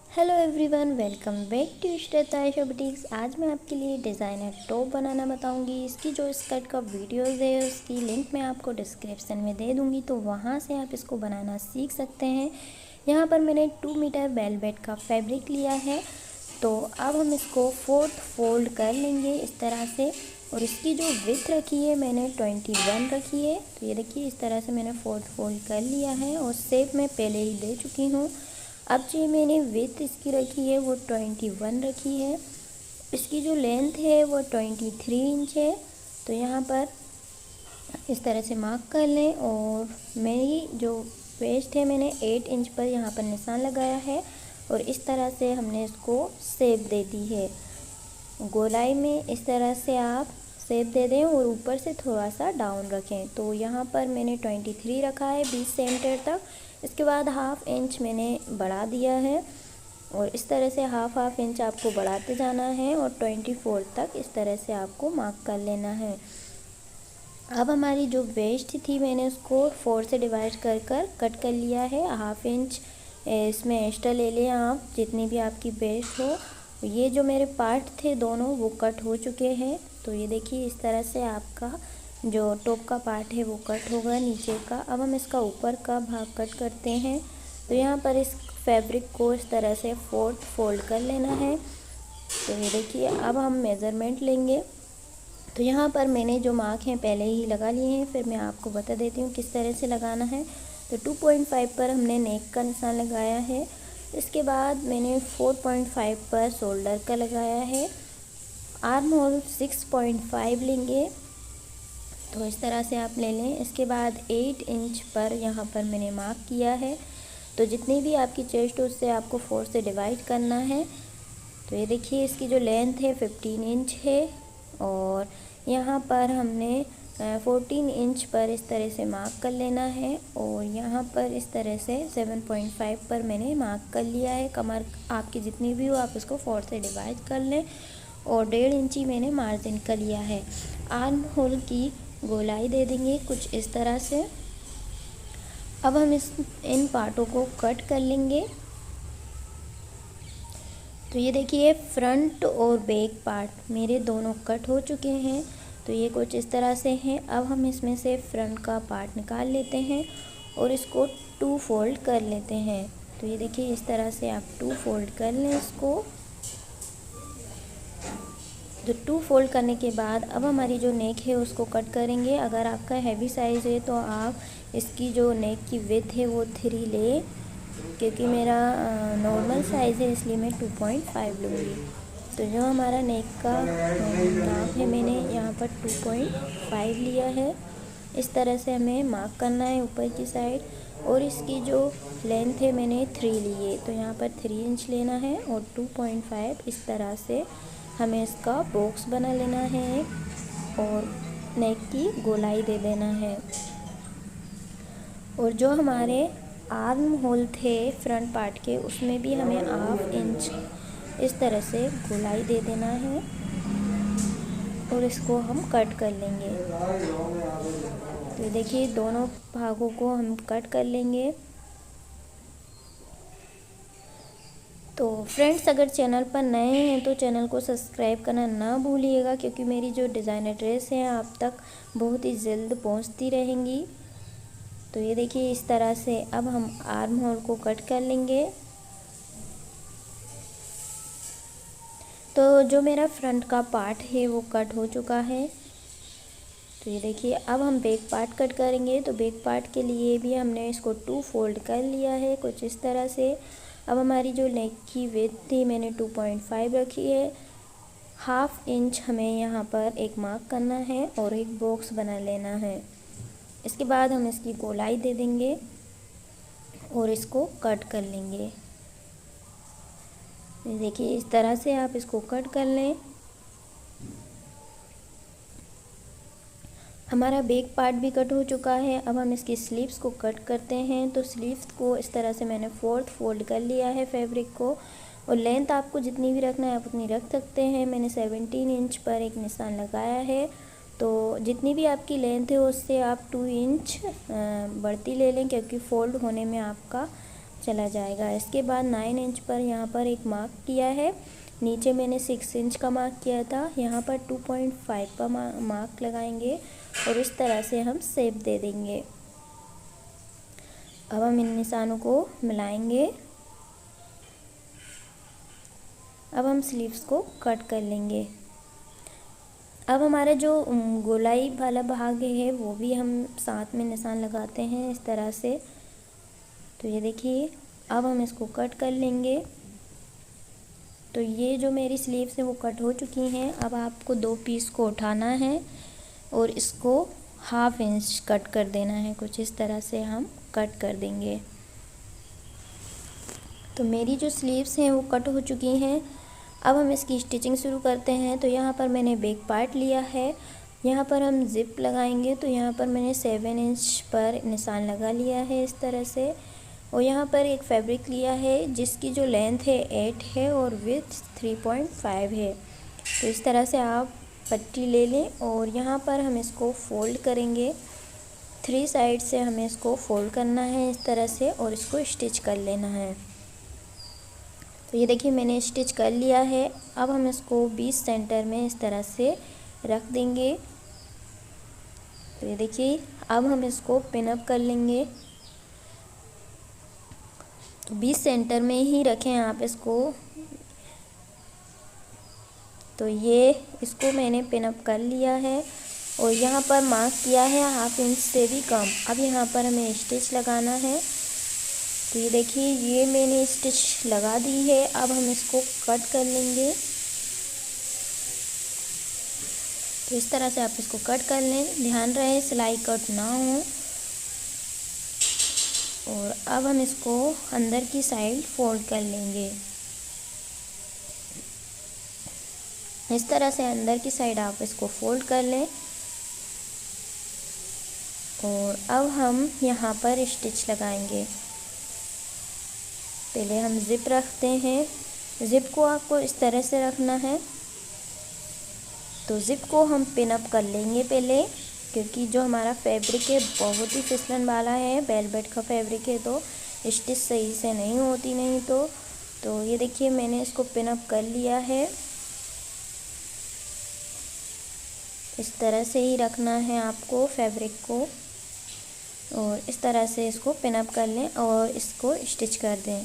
Hello everyone, welcome back to Shreta Ayesha boutiques. आज मैं आपके लिए डिज़ाइनर टॉप बनाना बताऊंगी। इसकी जो स्कर्ट का वीडियोस है उसकी लिंक मैं आपको डिस्क्रिप्शन में दे दूंगी, तो वहां से आप इसको बनाना सीख सकते हैं। यहाँ पर मैंने 2 मीटर वेलवेट का फैब्रिक लिया है, तो अब हम इसको 4th फोल्ड कर लेंगे इस तरह से। और इसकी जो विड्थ रखी है मैंने 21 रखी है। तो ये देखिए इस तरह से मैंने 4th फोल्ड कर लिया है और शेप मैं पहले ही दे चुकी हूँ। अब जो मैंने विड्थ इसकी रखी है वो 21 रखी है। इसकी जो लेंथ है वो 23 इंच है। तो यहाँ पर इस तरह से मार्क कर लें। और मेरी जो वेस्ट है मैंने 8 इंच पर यहाँ पर निशान लगाया है और इस तरह से हमने इसको शेप दे दी है। गोलाई में इस तरह से आप शेप दे दें और ऊपर से थोड़ा सा डाउन रखें। तो यहाँ पर मैंने 23 रखा है 20 सेंटीमीटर तक। इसके बाद हाफ इंच मैंने बढ़ा दिया है और इस तरह से हाफ इंच आपको बढ़ाते जाना है और 24 तक इस तरह से आपको मार्क कर लेना है। अब हमारी जो वेस्ट थी मैंने उसको 4 से डिवाइड कर कट कर लिया है। हाफ इंच इसमें एक्स्ट्रा ले लें आप, जितनी भी आपकी वेस्ट हो। ये जो मेरे पार्ट थे दोनों वो कट हो चुके हैं। तो ये देखिए इस तरह से आपका जो टॉप का पार्ट है वो कट होगा नीचे का। अब हम इसका ऊपर का भाग कट करते हैं। तो यहाँ पर इस फैब्रिक को इस तरह से 4th फोल्ड कर लेना है। तो ये देखिए अब हम मेज़रमेंट लेंगे। तो यहाँ पर मैंने जो मार्क हैं पहले ही लगा लिए हैं, फिर मैं आपको बता देती हूँ किस तरह से लगाना है। तो 2.5 पर हमने नेक का निशान लगाया है। इसके बाद मैंने 4.5 पर शोल्डर का लगाया है। आर्म होल 6.5 लेंगे, तो इस तरह से आप ले लें। इसके बाद 8 इंच पर यहाँ पर मैंने मार्क किया है। तो जितनी भी आपकी चेस्ट उससे आपको 4 से डिवाइड करना है। तो ये देखिए इसकी जो लेंथ है 15 इंच है और यहाँ पर हमने 14 इंच पर इस तरह से मार्क कर लेना है। और यहाँ पर इस तरह से 7.5 पर मैंने मार्क कर लिया है। कमर आपकी जितनी भी हो आप इसको 4 से डिवाइड कर लें और 1.5 इंची मैंने मार्जिन कर लिया है। आर्म होल की गोलाई दे देंगे कुछ इस तरह से। अब हम इन पार्टों को कट कर लेंगे। तो ये देखिए फ्रंट और बैक पार्ट मेरे दोनों कट हो चुके हैं। तो ये कुछ इस तरह से हैं। अब हम इसमें से फ्रंट का पार्ट निकाल लेते हैं और इसको 2 फोल्ड कर लेते हैं। तो ये देखिए इस तरह से आप 2 फोल्ड कर लें इसको। तो 2 फोल्ड करने के बाद अब हमारी जो नेक है उसको कट करेंगे। अगर आपका हैवी साइज़ है तो आप इसकी जो नेक की विड्थ है वो 3 ले, क्योंकि मेरा नॉर्मल साइज़ है इसलिए मैं 2.5 लूँगी। तो जो हमारा नेक का नाप है मैंने यहाँ पर 2.5 लिया है। इस तरह से हमें मार्क करना है ऊपर की साइड। और इसकी जो लेंथ है मैंने 3 ली है, तो यहाँ पर 3 इंच लेना है और 2.5 इस तरह से हमें इसका बॉक्स बना लेना है और नेक की गोलाई दे देना है। और जो हमारे आर्म होल थे फ्रंट पार्ट के उसमें भी हमें हाफ इंच इस तरह से गोलाई दे देना है और इसको हम कट कर लेंगे। तो देखिए दोनों भागों को हम कट कर लेंगे। तो फ्रेंड्स अगर चैनल पर नए हैं तो चैनल को सब्सक्राइब करना ना भूलिएगा, क्योंकि मेरी जो डिज़ाइनर ड्रेस है आप तक बहुत ही जल्द पहुंचती रहेंगी। तो ये देखिए इस तरह से अब हम आर्म होल को कट कर लेंगे। तो जो मेरा फ्रंट का पार्ट है वो कट हो चुका है। तो ये देखिए अब हम बैक पार्ट कट करेंगे। तो बैक पार्ट के लिए भी हमने इसको 2 फोल्ड कर लिया है कुछ इस तरह से। अब हमारी जो नेक की विड्थ थी मैंने 2.5 रखी है। हाफ इंच हमें यहाँ पर एक मार्क करना है और एक बॉक्स बना लेना है। इसके बाद हम इसकी गोलाई दे देंगे और इसको कट कर लेंगे। देखिए इस तरह से आप इसको कट कर लें। हमारा बैक पार्ट भी कट हो चुका है। अब हम इसकी स्लीव्स को कट करते हैं। तो स्लीव्स को इस तरह से मैंने 4th फोल्ड कर लिया है फैब्रिक को। और लेंथ आपको जितनी भी रखना है आप उतनी रख सकते हैं। मैंने 17 इंच पर एक निशान लगाया है। तो जितनी भी आपकी लेंथ है उससे आप 2 इंच बढ़ती ले लें, क्योंकि फोल्ड होने में आपका चला जाएगा। इसके बाद 9 इंच पर यहाँ पर एक मार्क किया है, नीचे मैंने 6 इंच का मार्क किया था, यहाँ पर 2.5 का मार्क लगाएंगे और इस तरह से हम शेप दे देंगे। अब हम इन निशानों को मिलाएंगे। अब हम स्लीव्स को कट कर लेंगे। अब हमारा जो गोलाई वाला भाग है वो भी हम साथ में निशान लगाते हैं इस तरह से। तो ये देखिए, अब हम इसको कट कर लेंगे। तो ये जो मेरी स्लीव्स हैं वो कट हो चुकी हैं। अब आपको 2 पीस को उठाना है और इसको 1/2 इंच कट कर देना है, कुछ इस तरह से हम कट कर देंगे। तो मेरी जो स्लीव्स हैं वो कट हो चुकी हैं। अब हम इसकी स्टिचिंग शुरू करते हैं। तो यहाँ पर मैंने बैक पार्ट लिया है, यहाँ पर हम ज़िप लगाएंगे। तो यहाँ पर मैंने 7 इंच पर निशान लगा लिया है इस तरह से। और यहाँ पर एक फैब्रिक लिया है जिसकी जो लेंथ है 8 है और विड्थ 3.5 है। तो इस तरह से आप पट्टी ले लें और यहाँ पर हम इसको फोल्ड करेंगे। 3 साइड से हमें इसको फोल्ड करना है इस तरह से और इसको स्टिच कर लेना है। तो ये देखिए मैंने स्टिच कर लिया है। अब हम इसको 20 सेंटर में इस तरह से रख देंगे। तो ये देखिए, अब हम इसको पिन अप कर लेंगे। तो 20 सेंटर में ही रखें आप इसको। तो ये इसको मैंने पिन अप कर लिया है और यहाँ पर मार्क किया है 1/2 इंच से भी कम। अब यहाँ पर हमें स्टिच लगाना है। तो ये देखिए, ये मैंने स्टिच लगा दी है। अब हम इसको कट कर लेंगे। तो इस तरह से आप इसको कट कर लें, ध्यान रहे सिलाई कट ना हो। और अब हम इसको अंदर की साइड फोल्ड कर लेंगे। इस तरह से अंदर की साइड आप इसको फोल्ड कर लें। और अब हम यहाँ पर स्टिच लगाएंगे। पहले हम ज़िप रखते हैं। ज़िप को आपको इस तरह से रखना है। तो ज़िप को हम पिन अप कर लेंगे पहले, क्योंकि जो हमारा फैब्रिक है बहुत ही फिसलन वाला है, वेलवेट का फैब्रिक है, तो स्टिच सही से नहीं होती नहीं तो ये देखिए मैंने इसको पिन अप कर लिया है। इस तरह से ही रखना है आपको फैब्रिक को और इस तरह से इसको पिन अप कर लें और इसको स्टिच कर दें।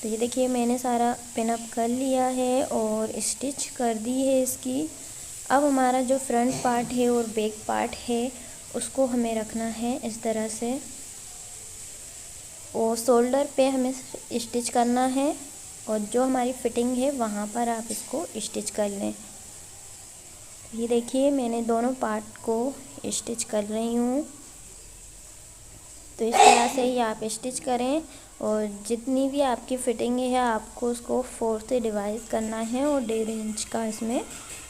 तो ये देखिए मैंने सारा पिन अप कर लिया है और स्टिच कर दी है इसकी। अब हमारा जो फ्रंट पार्ट है और बैक पार्ट है उसको हमें रखना है इस तरह से और शोल्डर पे हमें स्टिच करना है और जो हमारी फिटिंग है वहाँ पर आप इसको स्टिच कर लें। ये देखिए मैंने दोनों पार्ट को स्टिच कर रही हूँ। तो इस तरह से ही आप स्टिच करें और जितनी भी आपकी फिटिंग है आपको उसको 4 से डिवाइड करना है और 1.5 इंच का इसमें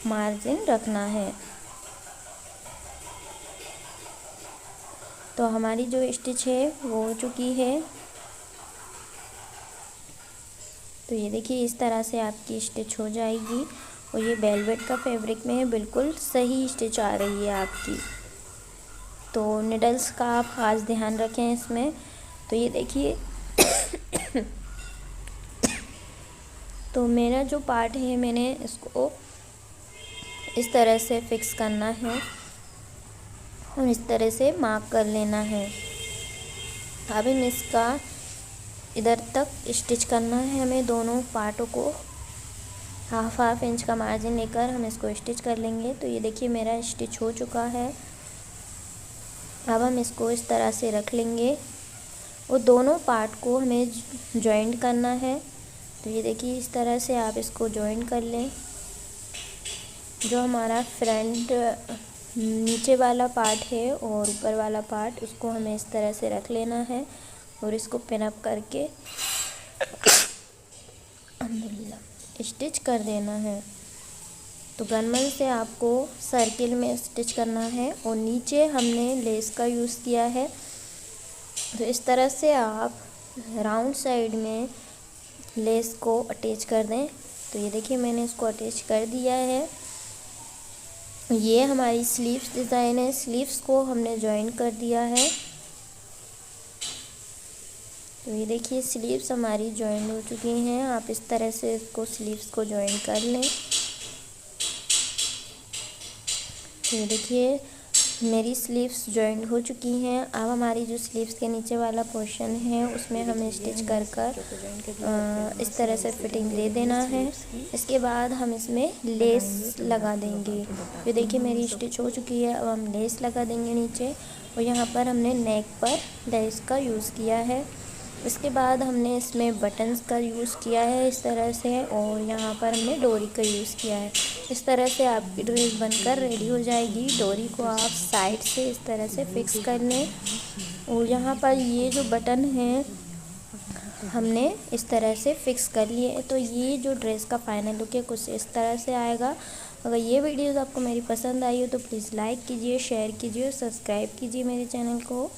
मार्जिन रखना है। तो हमारी जो स्टिच है वो हो चुकी है। तो ये देखिए इस तरह से आपकी स्टिच हो जाएगी और ये वेलवेट का फैब्रिक में बिल्कुल सही स्टिच आ रही है आपकी। तो निडल्स का आप ख़ास ध्यान रखें इसमें। तो ये देखिए तो मेरा जो पार्ट है मैंने इसको इस तरह से फिक्स करना है और इस तरह से मार्क कर लेना है। अब हम इसका इधर तक स्टिच करना है हमें दोनों पार्टों को। 1/2 इंच का मार्जिन लेकर हम इसको स्टिच कर लेंगे। तो ये देखिए मेरा स्टिच हो चुका है। अब हम इसको इस तरह से रख लेंगे और दोनों पार्ट को हमें जॉइंट करना है। तो ये देखिए इस तरह से आप इसको जॉइंट कर लें। जो हमारा फ्रंट नीचे वाला पार्ट है और ऊपर वाला पार्ट उसको हमें इस तरह से रख लेना है और इसको पिन अप करके स्टिच कर देना है। तो गनमन से आपको सर्किल में स्टिच करना है और नीचे हमने लेस का यूज़ किया है। तो इस तरह से आप राउंड साइड में लेस को अटैच कर दें। तो ये देखिए मैंने इसको अटैच कर दिया है। ये हमारी स्लीव्स डिज़ाइन है। स्लीव्स को हमने जॉइन कर दिया है। तो ये देखिए स्लीव्स हमारी जॉइन हो चुकी हैं। आप इस तरह से इसको स्लीव्स को जॉइन कर लें। तो ये देखिए मेरी स्लीव्स जॉइन हो चुकी हैं। अब हमारी जो स्लीव्स के नीचे वाला पोर्शन है उसमें हमें स्टिच कर इस तरह से फिटिंग दे देना है। इसके बाद हम इसमें लेस लगा देंगे। ये देखिए मेरी स्टिच हो चुकी है। अब हम लेस लगा देंगे नीचे, और यहाँ पर हमने नेक पर लेस का यूज़ किया है। इसके बाद हमने इसमें बटन्स का यूज़ किया है इस तरह से, और यहाँ पर हमने डोरी का यूज़ किया है। इस तरह से आपकी ड्रेस बनकर रेडी हो जाएगी। डोरी को आप साइड से इस तरह से फिक्स कर लें, और यहाँ पर ये जो बटन हैं हमने इस तरह से फिक्स कर लिए। तो ये जो ड्रेस का फाइनल लुक है कुछ इस तरह से आएगा। अगर ये वीडियोज़ आपको मेरी पसंद आई हो तो प्लीज़ लाइक कीजिए, शेयर कीजिए और सब्सक्राइब कीजिए मेरे चैनल को।